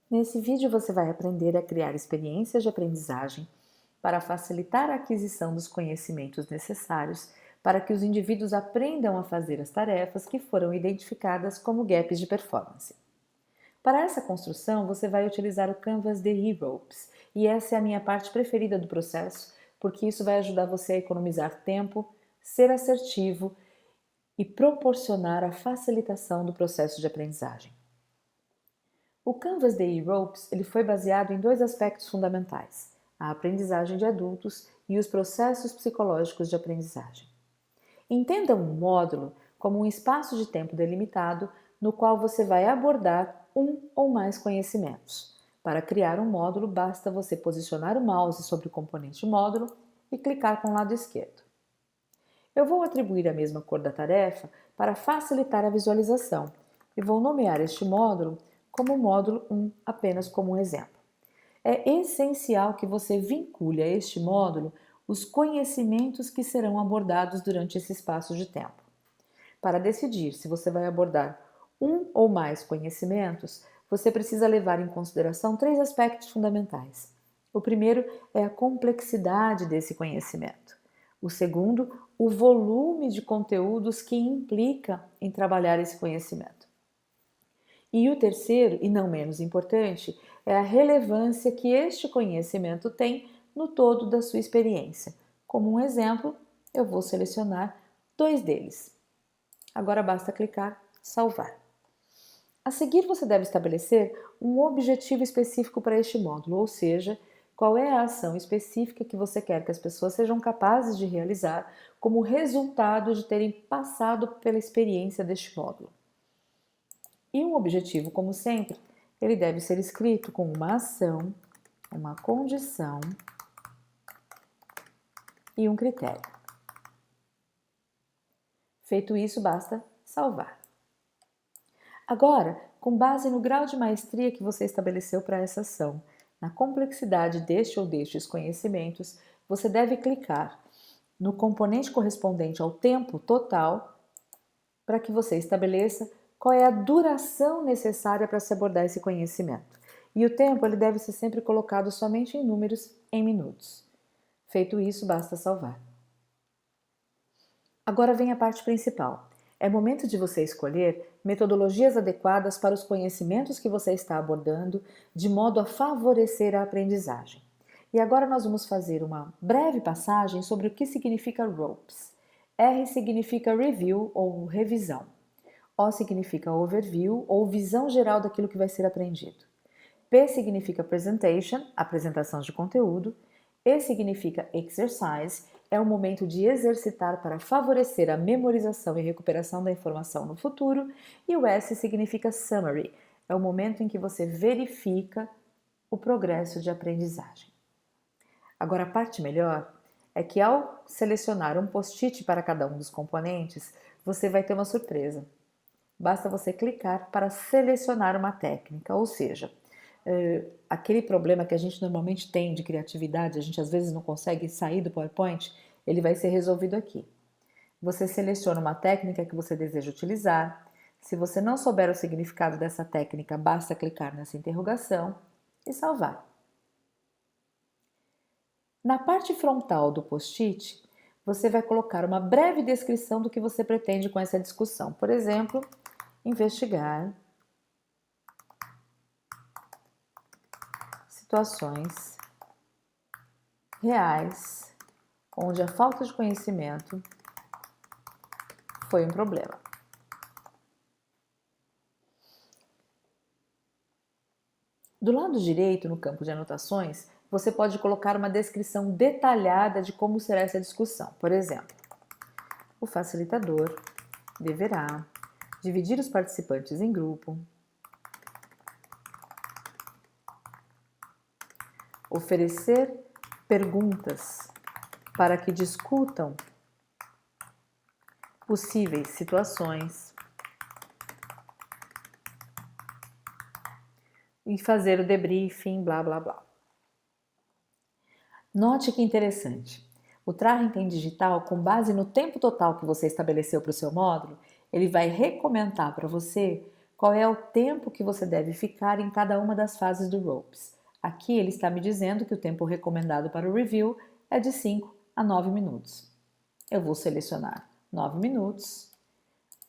Nesse vídeo você vai aprender a criar experiências de aprendizagem para facilitar a aquisição dos conhecimentos necessários para que os indivíduos aprendam a fazer as tarefas que foram identificadas como gaps de performance. Para essa construção, você vai utilizar o Canvas DE Ropes, e essa é a minha parte preferida do processo, porque isso vai ajudar você a economizar tempo, ser assertivo e proporcionar a facilitação do processo de aprendizagem. O Canvas DE Ropes ele foi baseado em dois aspectos fundamentais: a aprendizagem de adultos e os processos psicológicos de aprendizagem. Entenda um módulo como um espaço de tempo delimitado no qual você vai abordar um ou mais conhecimentos. Para criar um módulo, basta você posicionar o mouse sobre o componente módulo e clicar com o lado esquerdo. Eu vou atribuir a mesma cor da tarefa para facilitar a visualização e vou nomear este módulo como módulo 1, apenas como um exemplo. É essencial que você vincule a este módulo os conhecimentos que serão abordados durante esse espaço de tempo. Para decidir se você vai abordar um ou mais conhecimentos, você precisa levar em consideração três aspectos fundamentais. O primeiro é a complexidade desse conhecimento. O segundo, o volume de conteúdos que implica em trabalhar esse conhecimento. E o terceiro, e não menos importante, é a relevância que este conhecimento tem no todo da sua experiência. Como um exemplo, eu vou selecionar dois deles. Agora basta clicar Salvar. A seguir, você deve estabelecer um objetivo específico para este módulo, ou seja, qual é a ação específica que você quer que as pessoas sejam capazes de realizar como resultado de terem passado pela experiência deste módulo. E um objetivo, como sempre, ele deve ser escrito com uma ação, uma condição e um critério. Feito isso, basta salvar. Agora, com base no grau de maestria que você estabeleceu para essa ação, na complexidade deste ou destes conhecimentos, você deve clicar no componente correspondente ao tempo total para que você estabeleça qual é a duração necessária para se abordar esse conhecimento. E o tempo ele deve ser sempre colocado somente em números em minutos. Feito isso, basta salvar. Agora vem a parte principal. É momento de você escolher metodologias adequadas para os conhecimentos que você está abordando, de modo a favorecer a aprendizagem. E agora nós vamos fazer uma breve passagem sobre o que significa ROPES. R significa Review ou revisão. O significa Overview ou visão geral daquilo que vai ser aprendido. P significa Presentation, apresentação de conteúdo. E significa Exercise, é o momento de exercitar para favorecer a memorização e recuperação da informação no futuro. E o S significa Summary, é o momento em que você verifica o progresso de aprendizagem. Agora, a parte melhor é que ao selecionar um post-it para cada um dos componentes, você vai ter uma surpresa. Basta você clicar para selecionar uma técnica, ou seja, aquele problema que a gente normalmente tem de criatividade, a gente às vezes não consegue sair do PowerPoint, ele vai ser resolvido aqui. Você seleciona uma técnica que você deseja utilizar. Se você não souber o significado dessa técnica, basta clicar nessa interrogação e salvar. Na parte frontal do post-it, você vai colocar uma breve descrição do que você pretende com essa discussão. Por exemplo, investigar situações reais onde a falta de conhecimento foi um problema. Do lado direito, no campo de anotações, você pode colocar uma descrição detalhada de como será essa discussão. Por exemplo, o facilitador deverá dividir os participantes em grupo, oferecer perguntas para que discutam possíveis situações e fazer o debriefing, blá blá blá. Note que interessante. O Trarrington Digital, com base no tempo total que você estabeleceu para o seu módulo, ele vai recomendar para você qual é o tempo que você deve ficar em cada uma das fases do ROPES. Aqui ele está me dizendo que o tempo recomendado para o review é de 5 a 9 minutos. Eu vou selecionar 9 minutos,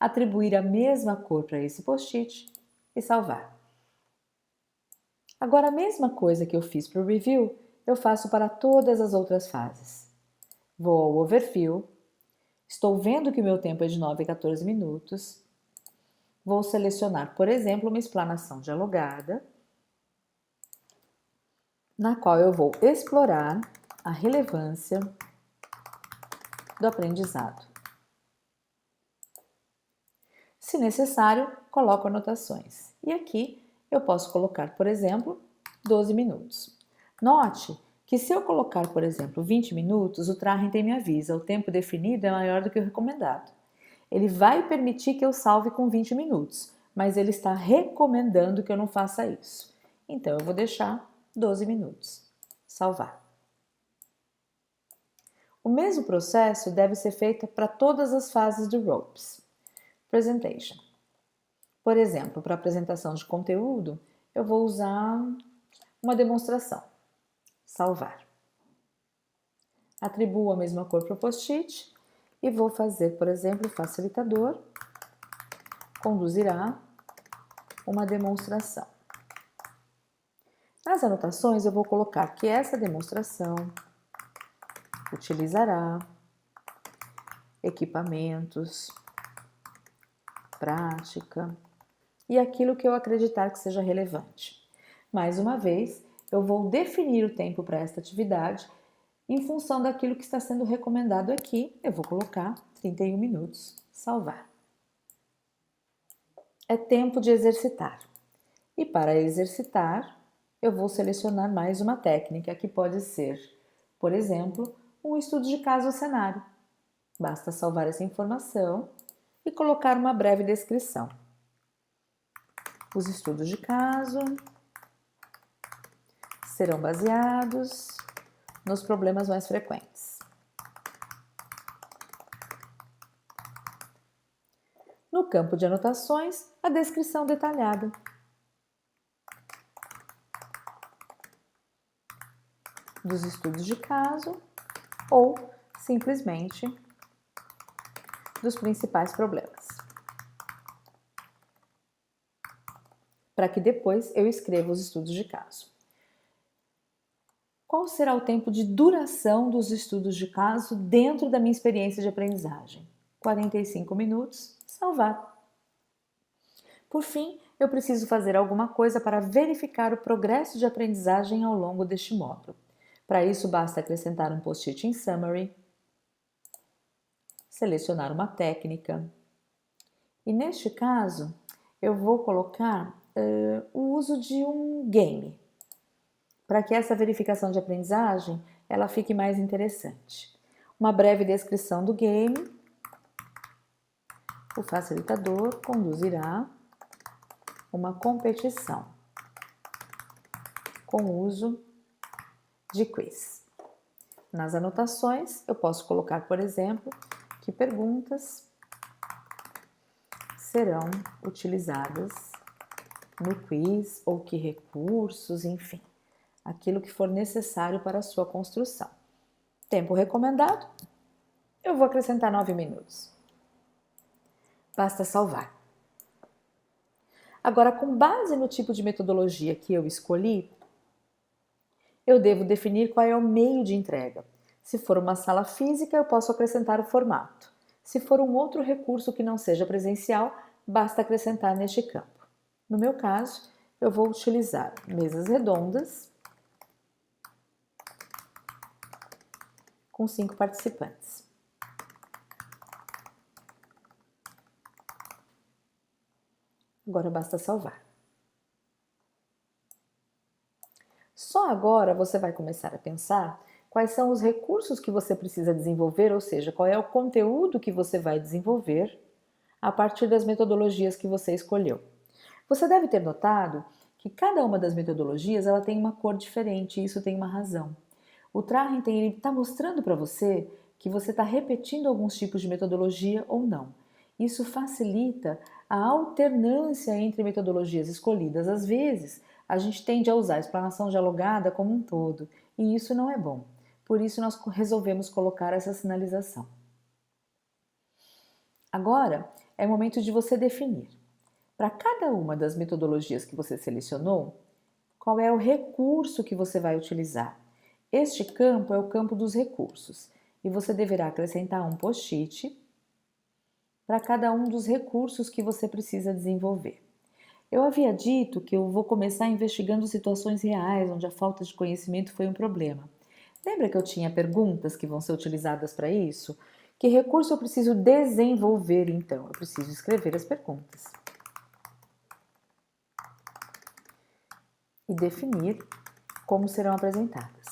atribuir a mesma cor para esse post-it e salvar. Agora a mesma coisa que eu fiz para o review, eu faço para todas as outras fases. Vou ao overview, estou vendo que o meu tempo é de 9 a 14 minutos, vou selecionar, por exemplo, uma explanação dialogada, na qual eu vou explorar a relevância do aprendizado. Se necessário, coloco anotações. E aqui eu posso colocar, por exemplo, 12 minutos. Note que se eu colocar, por exemplo, 20 minutos, o Trahenten me avisa, o tempo definido é maior do que o recomendado. Ele vai permitir que eu salve com 20 minutos, mas ele está recomendando que eu não faça isso. Então eu vou deixar 12 minutos. Salvar. O mesmo processo deve ser feito para todas as fases do ROPES. Presentation. Por exemplo, para apresentação de conteúdo, eu vou usar uma demonstração. Salvar. Atribuo a mesma cor para o post-it e vou fazer, por exemplo, o facilitador conduzirá uma demonstração. Nas anotações, eu vou colocar que essa demonstração utilizará equipamentos, prática e aquilo que eu acreditar que seja relevante. Mais uma vez, eu vou definir o tempo para esta atividade em função daquilo que está sendo recomendado aqui. Eu vou colocar 31 minutos, salvar. É tempo de exercitar. E para exercitar, eu vou selecionar mais uma técnica que pode ser, por exemplo, um estudo de caso ou cenário. Basta salvar essa informação e colocar uma breve descrição. Os estudos de caso serão baseados nos problemas mais frequentes. No campo de anotações, a descrição detalhada. Dos estudos de caso ou simplesmente dos principais problemas. Para que depois eu escreva os estudos de caso. Qual será o tempo de duração dos estudos de caso dentro da minha experiência de aprendizagem? 45 minutos, salvar. Por fim, eu preciso fazer alguma coisa para verificar o progresso de aprendizagem ao longo deste módulo. Para isso, basta acrescentar um post-it em Summary, selecionar uma técnica. E neste caso, eu vou colocar o uso de um game, para que essa verificação de aprendizagem ela fique mais interessante. Uma breve descrição do game. O facilitador conduzirá uma competição com uso de quiz. Nas anotações, eu posso colocar, por exemplo, que perguntas serão utilizadas no quiz ou que recursos, enfim, aquilo que for necessário para a sua construção. Tempo recomendado, eu vou acrescentar 9 minutos. Basta salvar. Agora, com base no tipo de metodologia que eu escolhi, eu devo definir qual é o meio de entrega. Se for uma sala física, eu posso acrescentar o formato. Se for um outro recurso que não seja presencial, basta acrescentar neste campo. No meu caso, eu vou utilizar mesas redondas com 5 participantes. Agora basta salvar. Só agora você vai começar a pensar quais são os recursos que você precisa desenvolver, ou seja, qual é o conteúdo que você vai desenvolver a partir das metodologias que você escolheu. Você deve ter notado que cada uma das metodologias ela tem uma cor diferente e isso tem uma razão. O Trahenten está mostrando para você que você está repetindo alguns tipos de metodologia ou não. Isso facilita a alternância entre metodologias escolhidas. Às vezes, a gente tende a usar a explanação dialogada como um todo, e isso não é bom. Por isso, nós resolvemos colocar essa sinalização. Agora, é momento de você definir, para cada uma das metodologias que você selecionou, qual é o recurso que você vai utilizar. Este campo é o campo dos recursos, e você deverá acrescentar um post-it para cada um dos recursos que você precisa desenvolver. Eu havia dito que eu vou começar investigando situações reais onde a falta de conhecimento foi um problema. Lembra que eu tinha perguntas que vão ser utilizadas para isso? Que recurso eu preciso desenvolver então? Eu preciso escrever as perguntas e definir como serão apresentadas.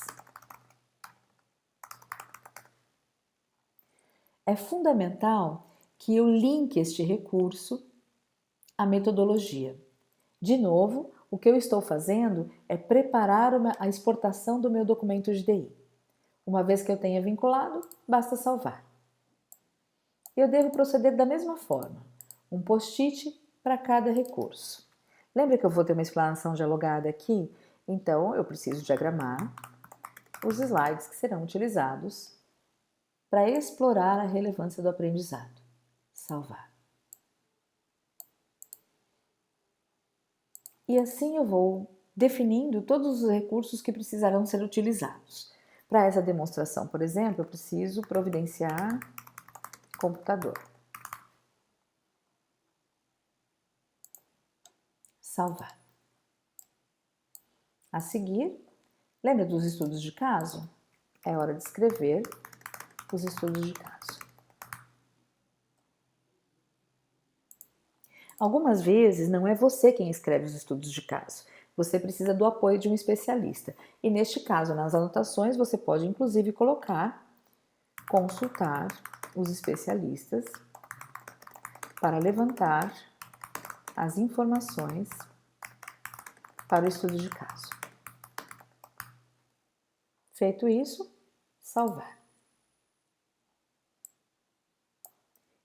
É fundamental que eu linke este recurso à metodologia. De novo, o que eu estou fazendo é preparar a exportação do meu documento de DI. Uma vez que eu tenha vinculado, basta salvar. Eu devo proceder da mesma forma, um post-it para cada recurso. Lembra que eu vou ter uma explanação dialogada aqui? Então, eu preciso diagramar os slides que serão utilizados para explorar a relevância do aprendizado. Salvar. E assim eu vou definindo todos os recursos que precisarão ser utilizados. Para essa demonstração, por exemplo, eu preciso providenciar computador. Salvar. A seguir, lembra dos estudos de caso? É hora de escrever os estudos de caso. Algumas vezes não é você quem escreve os estudos de caso. Você precisa do apoio de um especialista. E neste caso, nas anotações, você pode inclusive colocar consultar os especialistas para levantar as informações para o estudo de caso. Feito isso, salvar.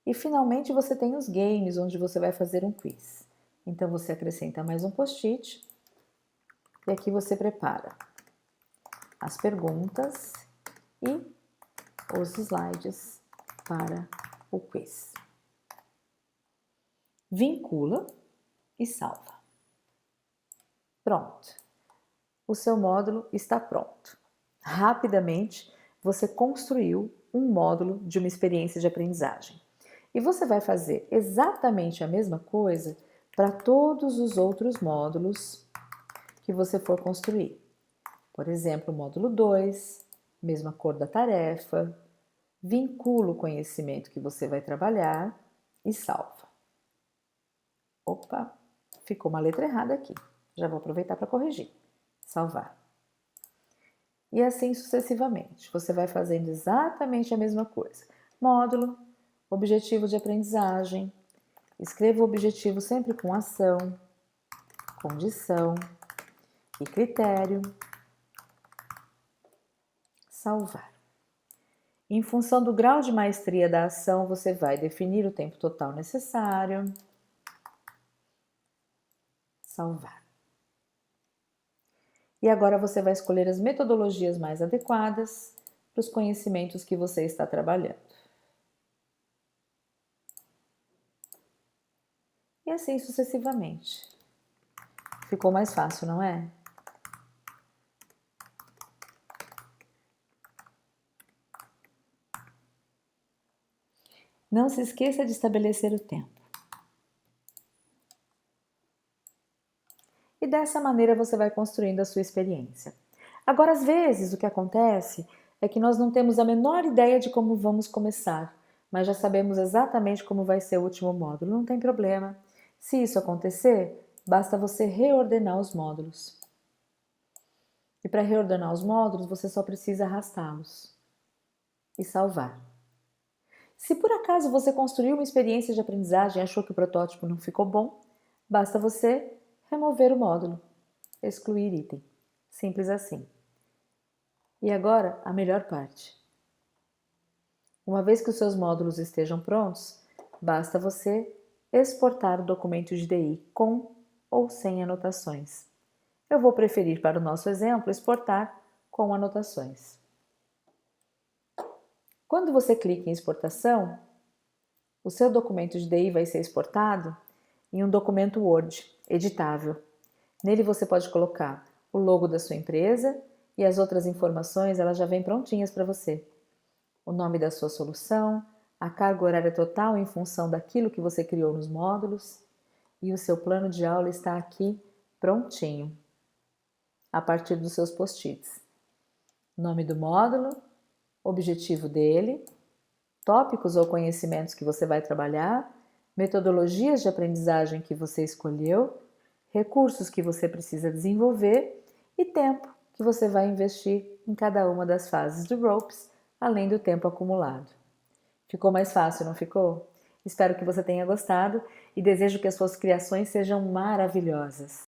E finalmente você tem os games, onde você vai fazer um quiz. Então você acrescenta mais um post-it e aqui você prepara as perguntas e os slides para o quiz. Vincula e salva. Pronto. O seu módulo está pronto. Rapidamente, você construiu um módulo de uma experiência de aprendizagem. E você vai fazer exatamente a mesma coisa para todos os outros módulos que você for construir. Por exemplo, o módulo 2, mesma cor da tarefa, vincula o conhecimento que você vai trabalhar e salva. Opa, ficou uma letra errada aqui. Já vou aproveitar para corrigir. Salvar. E assim sucessivamente. Você vai fazendo exatamente a mesma coisa. Módulo, objetivo de aprendizagem. Escreva o objetivo sempre com ação, condição e critério. Salvar. Em função do grau de maestria da ação, você vai definir o tempo total necessário. Salvar. E agora você vai escolher as metodologias mais adequadas para os conhecimentos que você está trabalhando. E assim sucessivamente. Ficou mais fácil, não é? Não se esqueça de estabelecer o tempo. E dessa maneira você vai construindo a sua experiência. Agora, às vezes, o que acontece é que nós não temos a menor ideia de como vamos começar, mas já sabemos exatamente como vai ser o último módulo. Não tem problema. Se isso acontecer, basta você reordenar os módulos. E para reordenar os módulos, você só precisa arrastá-los e salvar. Se por acaso você construiu uma experiência de aprendizagem e achou que o protótipo não ficou bom, basta você remover o módulo, excluir item. Simples assim. E agora, a melhor parte. Uma vez que os seus módulos estejam prontos, basta você exportar o documento de DI com ou sem anotações. Eu vou preferir, para o nosso exemplo, exportar com anotações. Quando você clica em exportação, o seu documento de DI vai ser exportado em um documento Word, editável. Nele você pode colocar o logo da sua empresa e as outras informações, elas já vêm prontinhas para você. O nome da sua solução, a carga horária total em função daquilo que você criou nos módulos, e o seu plano de aula está aqui prontinho, a partir dos seus post-its. Nome do módulo, objetivo dele, tópicos ou conhecimentos que você vai trabalhar, metodologias de aprendizagem que você escolheu, recursos que você precisa desenvolver e tempo que você vai investir em cada uma das fases do ROPES, além do tempo acumulado. Ficou mais fácil, não ficou? Espero que você tenha gostado e desejo que as suas criações sejam maravilhosas.